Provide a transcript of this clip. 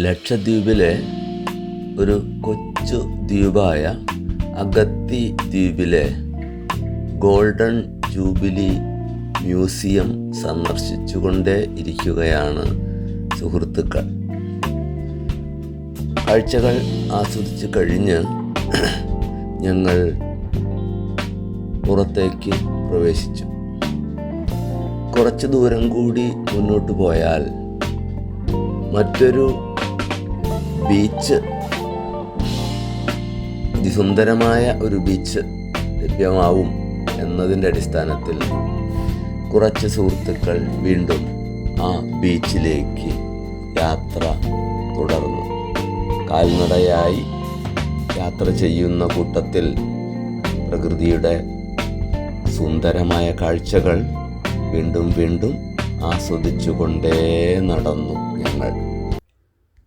ലക്ഷദ്വീപിലെ ഒരു കൊച്ചു ദ്വീപായ അഗത്തി ദ്വീപിലെ ഗോൾഡൻ ജൂബിലി മ്യൂസിയം സന്ദർശിച്ചുകൊണ്ടേ ഇരിക്കുകയാണ് സുഹൃത്തുക്കൾ. കാഴ്ചകൾ ആസ്വദിച്ച് കഴിഞ്ഞ് ഞങ്ങൾ പുറത്തേക്ക് പ്രവേശിച്ചു. കുറച്ച് ദൂരം കൂടി മുന്നോട്ട് പോയാൽ മറ്റൊരു ബീച്ച്, അതിസുന്ദരമായ ഒരു ബീച്ച് ലഭ്യമാവും എന്നതിൻ്റെ അടിസ്ഥാനത്തിൽ കുറച്ച് സുഹൃത്തുക്കൾ വീണ്ടും ആ ബീച്ചിലേക്ക് യാത്ര തുടർന്നു. കാൽനടയായി യാത്ര ചെയ്യുന്ന കൂട്ടത്തിൽ പ്രകൃതിയുടെ സുന്ദരമായ കാഴ്ചകൾ വീണ്ടും വീണ്ടും ആസ്വദിച്ചുകൊണ്ടേ നടന്നു ഞങ്ങൾ.